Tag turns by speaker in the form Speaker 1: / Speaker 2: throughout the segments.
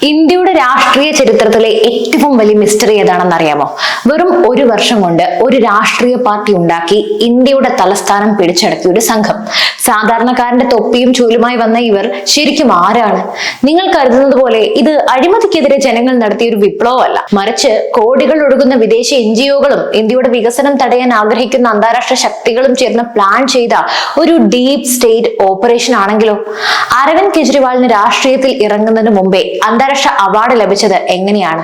Speaker 1: ഇന്ത്യയുടെ രാഷ്ട്രീയ ചരിത്രത്തിലെ ഏറ്റവും വലിയ മിസ്റ്ററി ഏതാണെന്ന് അറിയാമോ? വെറും ഒരു വർഷം കൊണ്ട് ഒരു രാഷ്ട്രീയ പാർട്ടി ഉണ്ടാക്കി ഇന്ത്യയുടെ തലസ്ഥാനം പിടിച്ചടക്കിയ ഒരു സംഘം. സാധാരണക്കാരന്റെ തൊപ്പിയും ചൂലുമായി വന്ന ഇവർ ശരിക്കും ആരാണ്? നിങ്ങൾ കരുതുന്നത് പോലെ ഇത് അഴിമതിക്കെതിരെ ജനങ്ങൾ നടത്തിയ ഒരു വിപ്ലവമല്ല, മറിച്ച് കോടികൾ ഒഴുകുന്ന വിദേശ NGO-കളും ഇന്ത്യയുടെ വികസനം തടയാൻ ആഗ്രഹിക്കുന്ന അന്താരാഷ്ട്ര ശക്തികളും ചേർന്ന് പ്ലാൻ ചെയ്ത ഒരു ഡീപ് സ്റ്റേറ്റ് ഓപ്പറേഷൻ ആണെങ്കിലോ? അരവിന്ദ് കെജ്രിവാളിന് രാഷ്ട്രീയത്തിൽ ഇറങ്ങുന്നതിന് മുമ്പേ അന്താരാഷ്ട്ര അവാർഡ് ലഭിച്ചത് എങ്ങനെയാണ്?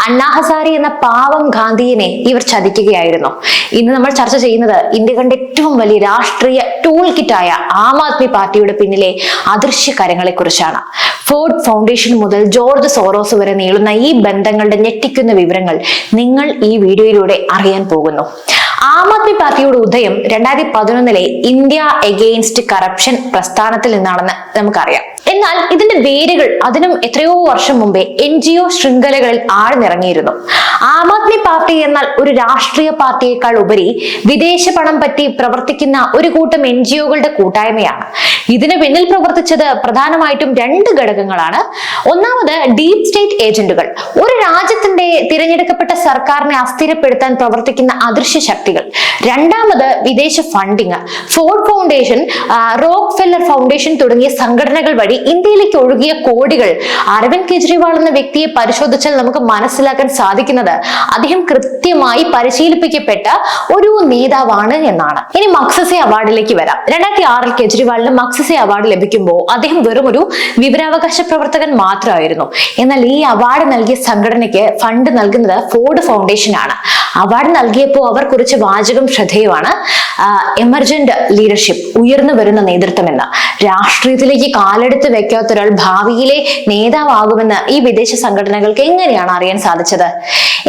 Speaker 1: അണ്ണാ ഹസാരെ എന്ന പാവം ഗാന്ധിയനെ ഇവർ ചതിക്കുകയായിരുന്നു. ഇന്ന് നമ്മൾ ചർച്ച ചെയ്യുന്നത് ഇന്ത്യ കണ്ട ഏറ്റവും വലിയ രാഷ്ട്രീയ ടൂൾ കിറ്റായ ആം ആദ്മി പാർട്ടിയുടെ പിന്നിലെ അദൃശ്യ കരങ്ങളെ കുറിച്ചാണ്. ഫോർഡ് ഫൗണ്ടേഷൻ മുതൽ ജോർജ് സോറോസ് വരെ നീളുന്ന ഈ ബന്ധങ്ങളുടെ ഞെട്ടിക്കുന്ന വിവരങ്ങൾ നിങ്ങൾ ഈ വീഡിയോയിലൂടെ അറിയാൻ പോകുന്നു. ആം ആദ്മി പാർട്ടിയുടെ ഉദയം 2011 ഇന്ത്യ എഗെയിൻസ്റ്റ് കറപ്ഷൻ പ്രസ്ഥാനത്തിൽ നിന്നാണെന്ന് നമുക്കറിയാം. എന്നാൽ ഇതിന്റെ വേരുകൾ അതിനും എത്രയോ വർഷം മുമ്പേ NGO ശൃംഖലകളിൽ ആഴ്ന്നിറങ്ങിയിരുന്നു. ആം ആദ്മി പാർട്ടി എന്നാൽ ഒരു രാഷ്ട്രീയ പാർട്ടിയേക്കാൾ ഉപരി വിദേശ പണം പറ്റി പ്രവർത്തിക്കുന്ന ഒരു കൂട്ടം NGO-കളുടെ കൂട്ടായ്മയാണ്. ഇതിന് പിന്നിൽ പ്രവർത്തിച്ചത് പ്രധാനമായിട്ടും രണ്ട് ഘടകങ്ങളാണ്. ഒന്നാമത് ഡീപ് സ്റ്റേറ്റ് ഏജന്റുകൾ, ഒരു രാജ്യത്തിന്റെ തിരഞ്ഞെടുക്കപ്പെട്ട സർക്കാരിനെ അസ്ഥിരപ്പെടുത്താൻ പ്രവർത്തിക്കുന്ന അദൃശ്യ ശക്തികൾ. രണ്ടാമത് വിദേശ funding. Ford foundation, Rockefeller foundation തുടങ്ങിയ സംഘടനകൾ വഴി ഇന്ത്യയിലേക്ക് ഒഴുകിയ കോടികൾ. അരവിന്ദ് കെജ്രിവാൾ എന്ന വ്യക്തിയെ പരിശോധിച്ചാൽ നമുക്ക് മനസ്സിലാക്കാൻ സാധിക്കുന്നത് അദ്ദേഹം കൃത്യമായി പരിശീലിപ്പിക്കപ്പെട്ട ഒരു നേതാവാണ് എന്നാണ്. ഇനി മക്സസെ അവാർഡിലേക്ക് വരാം. 2006 കെജ്രിവാളിന് മക്സസെ അവാർഡ് ലഭിക്കുമ്പോൾ അദ്ദേഹം വെറും ഒരു വിവരാവകാശ പ്രവർത്തകൻ മാത്രമായിരുന്നു. എന്നാൽ ഈ അവാർഡ് നൽകിയ സംഘടനയ്ക്ക് ഫണ്ട് നൽകുന്നത് ഫോർഡ് ഫൗണ്ടേഷൻ ആണ്. അവാർഡ് നൽകിയപ്പോൾ അവർ കുറിച്ച വാചകം ശ്രദ്ധേയമാണ്. എമർജന്റ് ലീഡർഷിപ്പ്, ഉയർന്നു വരുന്ന നേതൃത്വം എന്ന്. രാഷ്ട്രീയത്തിലേക്ക് കാലെടുത്ത് വെക്കാത്ത ഒരാൾ ഭാവിയിലെ നേതാവാകുമെന്ന് ഈ വിദേശ സംഘടനകൾക്ക് എങ്ങനെയാണ് അറിയാൻ സാധിച്ചത്?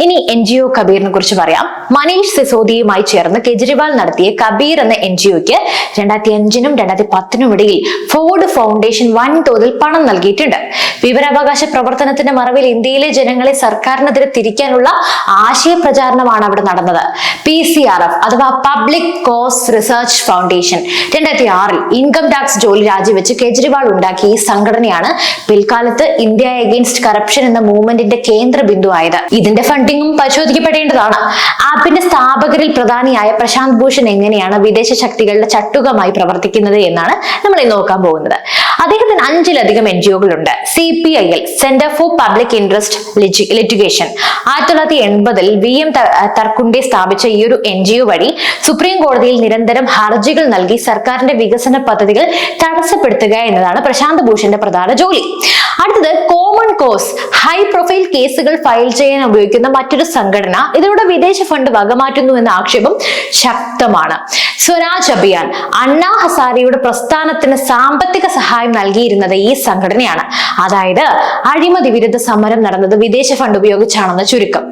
Speaker 1: ഇനി NGO കബീറിനെ കുറിച്ച് പറയാം. മനീഷ് സിസോദിയുമായി ചേർന്ന് കെജ്രിവാൾ നടത്തിയ കബീർ എന്ന NGO-ക്ക് 2005-നും 2010-നും ഇടയിൽ ഫോർഡ് ഫൗണ്ടേഷൻ വൻതോതിൽ പണം നൽകിയിട്ടുണ്ട്. വിവരാവകാശ പ്രവർത്തനത്തിന്റെ മറവിൽ ഇന്ത്യയിലെ ജനങ്ങളെ സർക്കാരിനെതിരെ തിരിക്കാനുള്ള ആശയ പ്രചാരണമാണ് അവിടെ നടന്നത്. PCRF അഥവാ public cause research foundation 2006 income tax ജോലി രാജിവെച്ച് കെജ്രിവാൾ ഉണ്ടാക്കിയ ഈ സംഘടനയാണ് പിൽക്കാലത്ത് ഇന്ത്യ എഗെയിൻസ്റ്റ് കറപ്ഷൻ എന്ന മൂവ്മെന്റിന്റെ കേന്ദ്ര ബിന്ദുവായത്. ഇതിന്റെ ഫണ്ടിങ്ങും പരിശോധിക്കപ്പെടേണ്ടതാണ്. ആപ്പിന്റെ സ്ഥാപകരിൽ പ്രധാനിയായ പ്രശാന്ത് ഭൂഷൺ എങ്ങനെയാണ് വിദേശ ശക്തികളുടെ ചട്ടുകമായി പ്രവർത്തിക്കുന്നത് എന്നാണ് നമ്മൾ നോക്കാൻ പോകുന്നത്. അദ്ദേഹത്തിന് 5-ലധികം NGO-കളുണ്ട്. CPIL, centre for public interest litigation. 1980-ൽ VM തർക്കുണ്ടെ സ്ഥാപിച്ച ഈ ഒരു NGO വഴി സുപ്രീം കോടതിയിൽ നിരന്തരം ഹർജികൾ നൽകി സർക്കാരിന്റെ വികസന പദ്ധതികൾ തടസ്സപ്പെടുത്തുക എന്നതാണ് പ്രശാന്ത് ഭൂഷന്റെ പ്രധാന ജോലി. അടുത്തത് കോമൺ കോസ്, ഹൈ പ്രൊഫൈൽ കേസുകൾ ഫയൽ ചെയ്യാൻ ഉപയോഗിക്കുന്ന മറ്റൊരു സംഘടന. ഇതിലൂടെ വിദേശ ഫണ്ട് വകമാറ്റുന്നു എന്ന ആക്ഷേപം ശക്തമാണ്. സ്വരാജ് അഭിയാൻ, അണ്ണാ ഹസാരെയുടെ പ്രസ്ഥാനത്തിന് സാമ്പത്തിക സഹായം നൽകിയിരുന്നത് ഈ സംഘടനയാണ്. അതായത് അഴിമതി വിരുദ്ധ സമരം നടന്നത് വിദേശ ഫണ്ട് ഉപയോഗിച്ചാണെന്ന് ചുരുക്കം.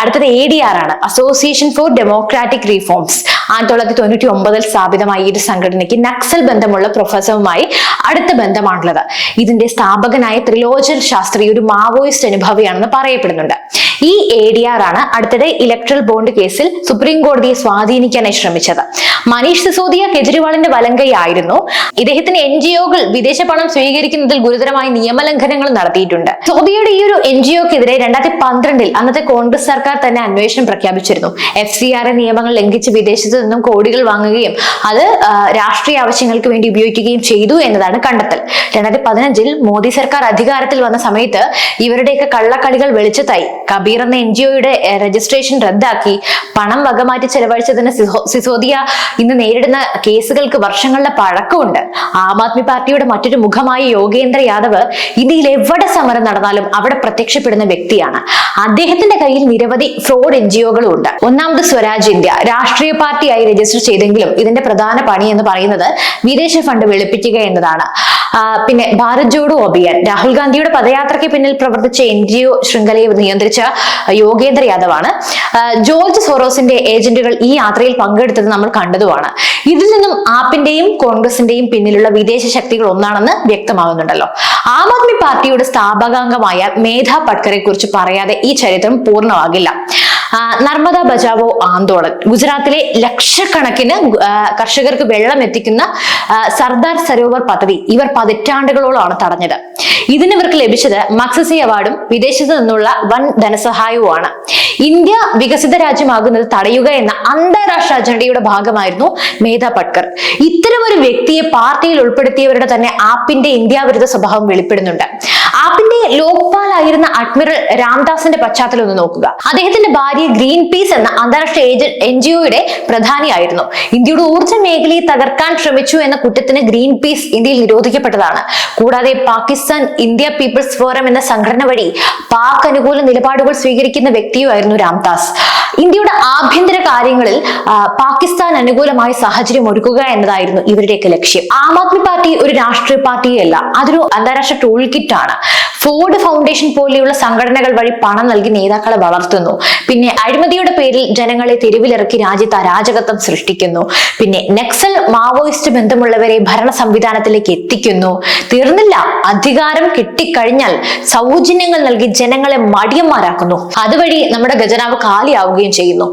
Speaker 1: അടുത്തത് ADR ആണ്, അസോസിയേഷൻ ഫോർ ഡെമോക്രാറ്റിക് റീഫോംസ്. 1999-ൽ സ്ഥാപിതമായ ഈ സംഘടനയ്ക്ക് നക്സൽ ബന്ധമുള്ള പ്രൊഫസറുമായി അടുത്ത ബന്ധമാണുള്ളത്. ഇതിന്റെ സ്ഥാപകനായ ത്രിലോചൻ ശാസ്ത്രി ഒരു മാവോയിസ്റ്റ് അനുഭാവിയാണെന്ന് പറയപ്പെടുന്നുണ്ട്. ഈ ADR ആണ് അടുത്തിടെ ഇലക്ട്രൽ ബോണ്ട് കേസിൽ സുപ്രീം കോടതിയെ സ്വാധീനിക്കാനായി ശ്രമിച്ചത്. മനീഷ് സിസോദിയ കെജ്രിവാളിന്റെ വലങ്കൈയായിരുന്നു. ഇദ്ദേഹത്തിന് NGO-കൾ വിദേശ പണം സ്വീകരിക്കുന്നതിൽ ഗുരുതരമായ നിയമലംഘനങ്ങൾ നടത്തിയിട്ടുണ്ട്. സിസോദിയയുടെ ഈ ഒരു NGO-ക്കെതിരെ 2012-ൽ അന്നത്തെ കോൺഗ്രസ് സർക്കാർ തന്നെ അന്വേഷണം പ്രഖ്യാപിച്ചിരുന്നു. FCRA നിയമങ്ങൾ ലംഘിച്ച് വിദേശത്ത് നിന്നും കോടികൾ വാങ്ങുകയും അത് രാഷ്ട്രീയ ആവശ്യങ്ങൾക്ക് വേണ്ടി ഉപയോഗിക്കുകയും ചെയ്തു എന്നതാണ് കണ്ടെത്തൽ. 2015-ൽ മോദി സർക്കാർ അധികാരത്തിൽ വന്ന സമയത്ത് ഇവരുടെയൊക്കെ കള്ളക്കളികൾ വെളിച്ചത്തായി. കബീർ എന്ന NGO-യുടെ രജിസ്ട്രേഷൻ റദ്ദാക്കി. പണം വകമാറ്റി ചെലവഴിച്ചതിന് സിസോദിയ ഇന്ന് നേരിടുന്ന കേസുകൾക്ക് വർഷങ്ങളുടെ പഴക്കമുണ്ട്. ആം ആദ്മി പാർട്ടിയുടെ മറ്റൊരു മുഖമായ യോഗേന്ദ്ര യാദവ് ഇന്ത്യയിൽ എവിടെ സമരം നടന്നാലും അവിടെ പ്രത്യക്ഷപ്പെടുന്ന വ്യക്തിയാണ്. അദ്ദേഹത്തിന്റെ കയ്യിൽ നിരവധി ഫ്രോഡ് NGO-കളും ഉണ്ട്. ഒന്നാമത് സ്വരാജ് ഇന്ത്യ, രാഷ്ട്രീയ പാർട്ടിയായി രജിസ്റ്റർ ചെയ്തെങ്കിലും ഇതിന്റെ പ്രധാന പണി എന്ന് പറയുന്നത് വിദേശ ഫണ്ട് വെളുപ്പിക്കുക എന്നതാണ്. പിന്നെ ഭാരത് ജോഡോ അഭിയാൻ, രാഹുൽ ഗാന്ധിയുടെ പദയാത്രയ്ക്ക് പിന്നിൽ പ്രവർത്തിച്ച NGO ശൃംഖലയെ നിയന്ത്രിച്ച യോഗേന്ദ്ര യാദവാണ്. ജോർജ് സോറോസിന്റെ ഏജന്റുകൾ ഈ യാത്രയിൽ പങ്കെടുത്തത് നമ്മൾ കണ്ടതുമാണ്. ഇതിൽ നിന്നും ആപ്പിന്റെയും കോൺഗ്രസിന്റെയും പിന്നിലുള്ള വിദേശ ശക്തികൾ ഒന്നാണെന്ന് വ്യക്തമാകുന്നുണ്ടല്ലോ. ആം ആദ്മി പാർട്ടിയുടെ സ്ഥാപകാംഗമായ മേധ പട്കറെ കുറിച്ച് പറയാതെ ഈ ചരിത്രം പൂർണ്ണമാകില്ല. നർമ്മദ ബചാവോ ആന്തോളൻ, ഗുജറാത്തിലെ ലക്ഷക്കണക്കിന് കർഷകർക്ക് വെള്ളം എത്തിക്കുന്ന സർദാർ സരോവർ പദ്ധതി ഇവർ പതിറ്റാണ്ടുകളോളമാണ് തടഞ്ഞത്. ഇതിന് ഇവർക്ക് ലഭിച്ചത് മക്സസെ അവാർഡും വിദേശത്ത് നിന്നുള്ള വൻ ധനസഹായവുമാണ്. ഇന്ത്യ വികസിത രാജ്യമാകുന്നത് തടയുക എന്ന അന്താരാഷ്ട്ര അജണ്ടയുടെ ഭാഗമായിരുന്നു മേധ പട്കർ. ഇത്തരം ഒരു വ്യക്തിയെ പാർട്ടിയിൽ ഉൾപ്പെടുത്തിയവരുടെ തന്നെ ആപ്പിന്റെ ഇന്ത്യ വിരുദ്ധ സ്വഭാവം വെളിപ്പെടുന്നുണ്ട്. ആപ്പിന്റെ ലോക്പാൽ ആയിരുന്ന അഡ്മിറൽ രാംദാസിന്റെ പശ്ചാത്തലം ഒന്ന് നോക്കുക. അദ്ദേഹത്തിന്റെ ഭാര്യ ഗ്രീൻ പീസ് എന്ന അന്താരാഷ്ട്ര NGO-യുടെ പ്രധാനിയായിരുന്നു. ഇന്ത്യയുടെ ഊർജ്ജ മേഖലയെ തകർക്കാൻ ശ്രമിച്ചു എന്ന കുറ്റത്തിന് ഗ്രീൻ പീസ് ഇന്ത്യയിൽ നിരോധിക്കപ്പെട്ടതാണ്. കൂടാതെ പാകിസ്ഥാൻ ഇന്ത്യ പീപ്പിൾസ് ഫോറം എന്ന സംഘടന വഴി പാക് അനുകൂല നിലപാടുകൾ സ്വീകരിക്കുന്ന വ്യക്തിയുമായിരുന്നു രാംദാസ്. ഇന്ത്യയുടെ ആഭ്യന്തര കാര്യങ്ങളിൽ പാകിസ്ഥാൻ അനുകൂലമായ സാഹചര്യം ഒരുക്കുക എന്നതായിരുന്നു ഇവരുടെയൊക്കെ ലക്ഷ്യം. ആം ആദ്മി പാർട്ടി ഒരു രാഷ്ട്രീയ പാർട്ടിയല്ല, അതൊരു അന്താരാഷ്ട്ര ടൂൾ കിറ്റ് ആണ്. ഫോർഡ് ഫൗണ്ടേഷൻ പോലെയുള്ള സംഘടനകൾ വഴി പണം നൽകി നേതാക്കളെ വളർത്തുന്നു. പിന്നെ അഴിമതിയുടെ പേരിൽ ജനങ്ങളെ തെരുവിലിറക്കി രാജ്യത്ത് അരാജകത്വം സൃഷ്ടിക്കുന്നു. പിന്നെ നക്സൽ മാവോയിസ്റ്റ് ബന്ധമുള്ളവരെ ഭരണ സംവിധാനത്തിലേക്ക് എത്തിക്കുന്നു. തീർന്നില്ല, അധികാരം കിട്ടിക്കഴിഞ്ഞാൽ സൗജന്യങ്ങൾ നൽകി ജനങ്ങളെ മടിയന്മാരാക്കുന്നു. അതുവഴി നമ്മുടെ ഖജനാവ് കാലിയാവുകയും ചെയ്യുന്നു.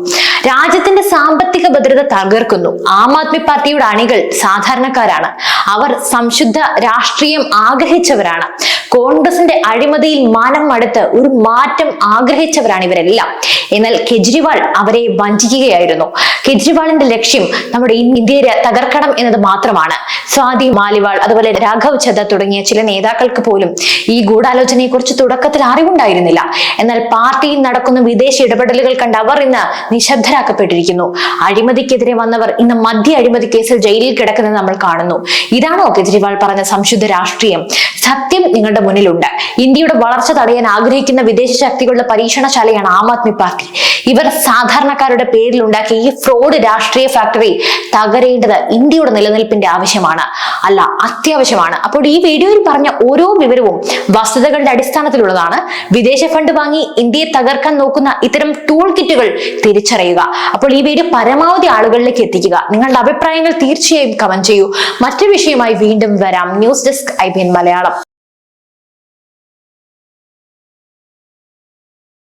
Speaker 1: രാജ്യത്തിന്റെ സാമ്പത്തിക ഭദ്രത തകർക്കുന്നു. ആം ആദ്മി പാർട്ടിയുടെ അണികൾ സാധാരണക്കാരാണ്. അവർ സംശുദ്ധ രാഷ്ട്രീയം ആഗ്രഹിച്ചവരാണ്. കോൺഗ്രസിന്റെ അഴിമതിയിൽ മാനം മടുത്ത് ഒരു മാറ്റം ആഗ്രഹിച്ചവരാണ് ഇവരെല്ലാം. എന്നാൽ കെജ്രിവാൾ അവരെ വഞ്ചിക്കുകയായിരുന്നു. കെജ്രിവാളിന്റെ ലക്ഷ്യം നമ്മുടെ ഇന്ത്യയെ തകർക്കണം എന്നത് മാത്രമാണ്. സ്വാതി മാലിവാൾ, അതുപോലെ രാഘവ് ചദ്ദ തുടങ്ങിയ ചില നേതാക്കൾക്ക് പോലും ഈ ഗൂഢാലോചനയെ കുറിച്ച് തുടക്കത്തിൽ അറിവുണ്ടായിരുന്നില്ല. എന്നാൽ പാർട്ടിയിൽ നടക്കുന്ന വിദേശ ഇടപെടലുകൾ കണ്ട് അവർ ഇന്ന് നിശബ്ദരാക്കപ്പെട്ടിരിക്കുന്നു. അഴിമതിക്കെതിരെ വന്നവർ ഇന്ന് മദ്യ അഴിമതി കേസിൽ ജയിലിൽ കിടക്കുന്നത് നമ്മൾ കാണുന്നു. ഇതാണോ കെജ്രിവാൾ പറഞ്ഞ സംശുദ്ധ രാഷ്ട്രീയം? സത്യം നിങ്ങളുടെ മുന്നിലുണ്ട്. ഇന്ത്യയുടെ വളർച്ച തടയാൻ ആഗ്രഹിക്കുന്ന വിദേശ ശക്തികളുടെ പരീക്ഷണശാലയാണ് ആം ആദ്മി പാർട്ടി. ഇവർ സാധാരണക്കാരുടെ പേരിൽ ഉണ്ടാക്കിയ ഈ ഫ്രോഡ് രാഷ്ട്രീയ ഫാക്ടറി തകരേണ്ടത് ഇന്ത്യയുടെ നിലനിൽപ്പിന്റെ ആവശ്യമാണ്, അല്ല അത്യാവശ്യമാണ്. അപ്പോൾ ഈ വീഡിയോയിൽ പറഞ്ഞ ഓരോ വിവരവും വസ്തുതകളുടെ അടിസ്ഥാനത്തിലുള്ളതാണ്. വിദേശ ഫണ്ട് വാങ്ങി ഇന്ത്യയെ തകർക്കാൻ നോക്കുന്ന ഇത്തരം ടൂൾ കിറ്റുകൾ തിരിച്ചറിയുക. അപ്പോൾ ഈ വീഡിയോ പരമാവധി ആളുകളിലേക്ക് എത്തിക്കുക. നിങ്ങളുടെ അഭിപ്രായങ്ങൾ തീർച്ചയായും കമന്റ് ചെയ്യൂ. മറ്റൊരു വിഷയമായി വീണ്ടും വരാം. News desk IBN Malayalam.